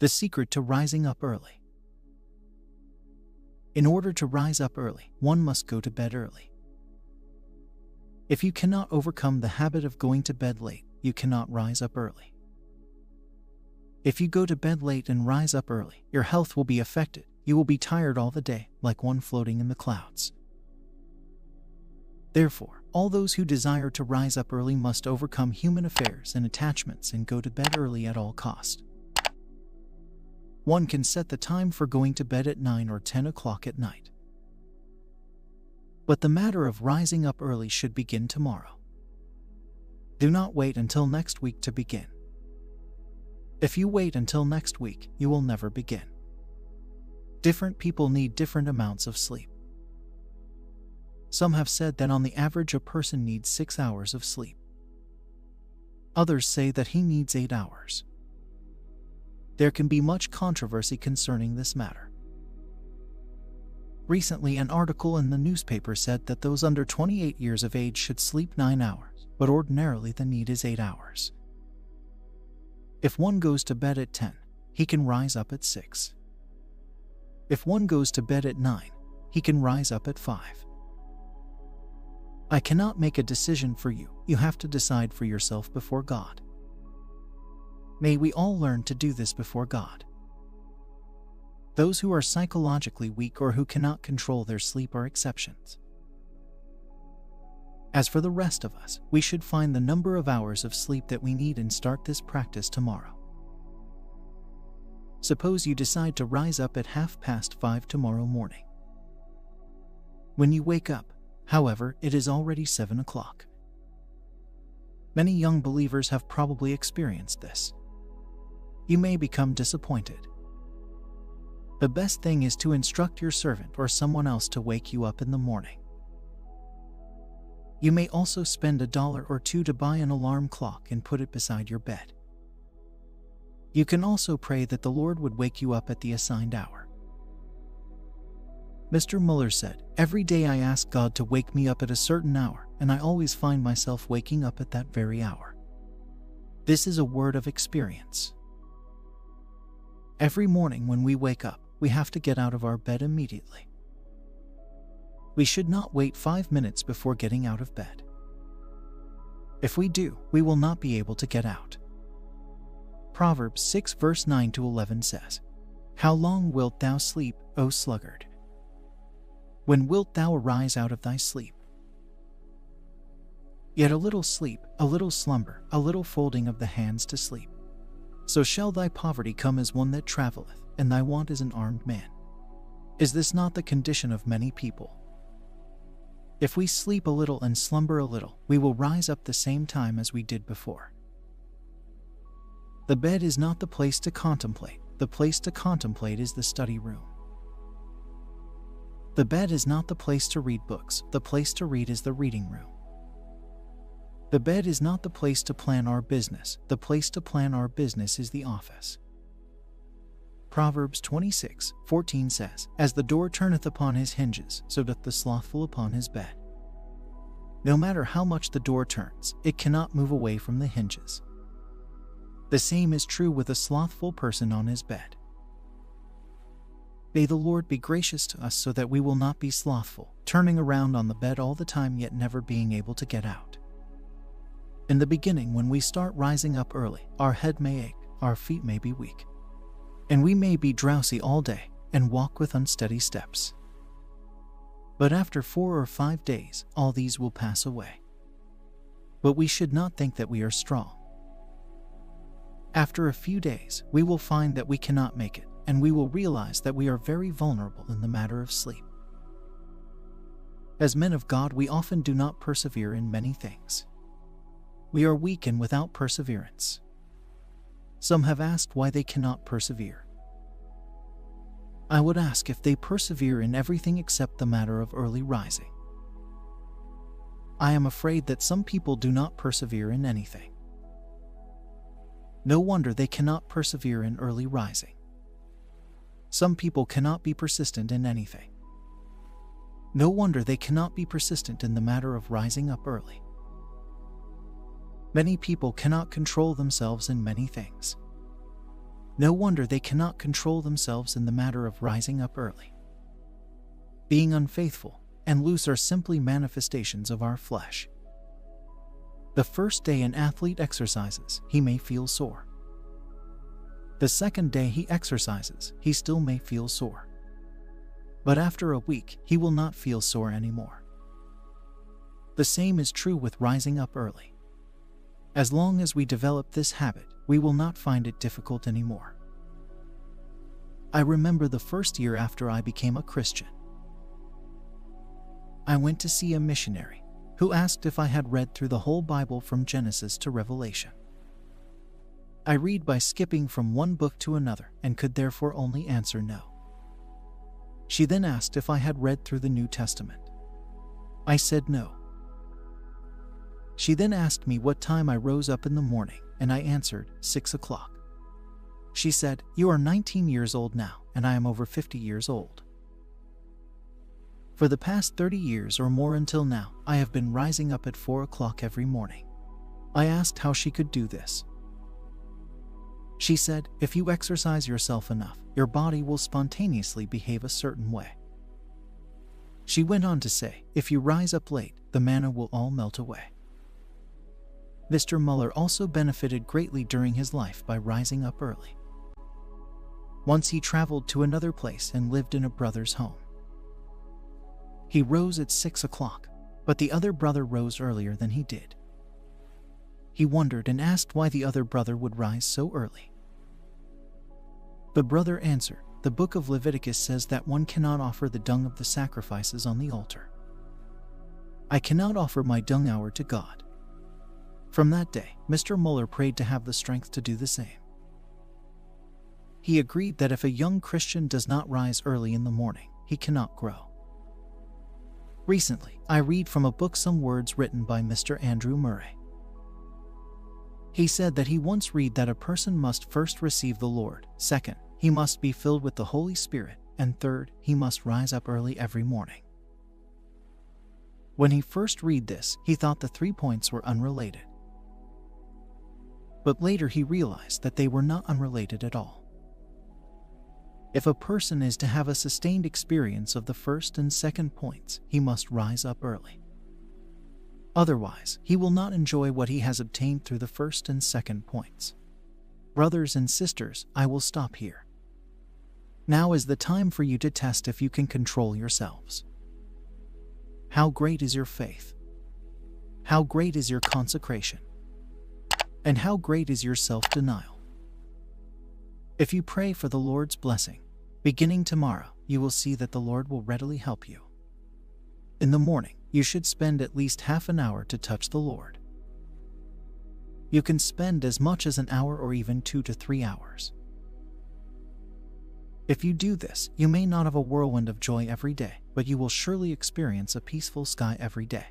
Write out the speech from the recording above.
The secret to rising up early. In order to rise up early, one must go to bed early. If you cannot overcome the habit of going to bed late, you cannot rise up early. If you go to bed late and rise up early, your health will be affected. You will be tired all the day, like one floating in the clouds. Therefore, all those who desire to rise up early must overcome human affairs and attachments and go to bed early at all cost. One can set the time for going to bed at 9 or 10 o'clock at night. But the matter of rising up early should begin tomorrow. Do not wait until next week to begin. If you wait until next week, you will never begin. Different people need different amounts of sleep. Some have said that on the average a person needs 6 hours of sleep. Others say that he needs 8 hours. There can be much controversy concerning this matter. Recently, an article in the newspaper said that those under 28 years of age should sleep 9 hours, but ordinarily the need is 8 hours. If one goes to bed at 10, he can rise up at 6. If one goes to bed at 9, he can rise up at 5. I cannot make a decision for you. You have to decide for yourself before God. May we all learn to do this before God. Those who are psychologically weak or who cannot control their sleep are exceptions. As for the rest of us, we should find the number of hours of sleep that we need and start this practice tomorrow. Suppose you decide to rise up at 5:30 tomorrow morning. When you wake up, however, it is already 7 o'clock. Many young believers have probably experienced this. You may become disappointed. The best thing is to instruct your servant or someone else to wake you up in the morning. You may also spend $1 or $2 to buy an alarm clock and put it beside your bed. You can also pray that the Lord would wake you up at the assigned hour. Mr. Muller said, "Every day I ask God to wake me up at a certain hour, and I always find myself waking up at that very hour." This is a word of experience. Every morning when we wake up, we have to get out of our bed immediately. We should not wait 5 minutes before getting out of bed. If we do, we will not be able to get out. Proverbs 6 verse 9 to 11 says, "How long wilt thou sleep, O sluggard? When wilt thou arise out of thy sleep? Yet a little sleep, a little slumber, a little folding of the hands to sleep. So shall thy poverty come as one that travelleth, and thy want as an armed man. Is this not the condition of many people? If we sleep a little and slumber a little, we will rise up the same time as we did before." The bed is not the place to contemplate. The place to contemplate is the study room. The bed is not the place to read books. The place to read is the reading room. The bed is not the place to plan our business. The place to plan our business is the office. Proverbs 26:14 says, "As the door turneth upon his hinges, so doth the slothful upon his bed." No matter how much the door turns, it cannot move away from the hinges. The same is true with a slothful person on his bed. May the Lord be gracious to us so that we will not be slothful, turning around on the bed all the time yet never being able to get out. In the beginning, when we start rising up early, our head may ache, our feet may be weak, and we may be drowsy all day and walk with unsteady steps. But after 4 or 5 days, all these will pass away. But we should not think that we are strong. After a few days, we will find that we cannot make it, and we will realize that we are very vulnerable in the matter of sleep. As men of God, we often do not persevere in many things. We are weak and without perseverance. Some have asked why they cannot persevere. I would ask if they persevere in everything except the matter of early rising. I am afraid that some people do not persevere in anything. No wonder they cannot persevere in early rising. Some people cannot be persistent in anything. No wonder they cannot be persistent in the matter of rising up early. Many people cannot control themselves in many things. No wonder they cannot control themselves in the matter of rising up early. Being unfaithful and loose are simply manifestations of our flesh. The first day an athlete exercises, he may feel sore. The second day he exercises, he still may feel sore. But after a week, he will not feel sore anymore. The same is true with rising up early. As long as we develop this habit, we will not find it difficult anymore. I remember the first year after I became a Christian. I went to see a missionary who asked if I had read through the whole Bible from Genesis to Revelation. I read by skipping from one book to another and could therefore only answer no. She then asked if I had read through the New Testament. I said no. She then asked me what time I rose up in the morning, and I answered 6 o'clock. She said, "You are 19 years old now, and I am over 50 years old. For the past 30 years or more until now, I have been rising up at 4 o'clock every morning." I asked how she could do this. She said, "If you exercise yourself enough, your body will spontaneously behave a certain way." She went on to say, "If you rise up late, the manna will all melt away." Mr. Muller also benefited greatly during his life by rising up early. Once he traveled to another place and lived in a brother's home. He rose at 6 o'clock, but the other brother rose earlier than he did. He wondered and asked why the other brother would rise so early. The brother answered, "The book of Leviticus says that one cannot offer the dung of the sacrifices on the altar. I cannot offer my dung hour to God." From that day, Mr. Muller prayed to have the strength to do the same. He agreed that if a young Christian does not rise early in the morning, he cannot grow. Recently, I read from a book some words written by Mr. Andrew Murray. He said that he once read that a person must first receive the Lord, second, he must be filled with the Holy Spirit, and third, he must rise up early every morning. When he first read this, he thought the 3 points were unrelated. But later he realized that they were not unrelated at all. If a person is to have a sustained experience of the first and second points, he must rise up early. Otherwise, he will not enjoy what he has obtained through the first and second points. Brothers and sisters, I will stop here. Now is the time for you to test if you can control yourselves. How great is your faith? How great is your consecration? And how great is your self-denial? If you pray for the Lord's blessing, beginning tomorrow, you will see that the Lord will readily help you. In the morning, you should spend at least half an hour to touch the Lord. You can spend as much as an hour or even 2 to 3 hours. If you do this, you may not have a whirlwind of joy every day, but you will surely experience a peaceful sky every day.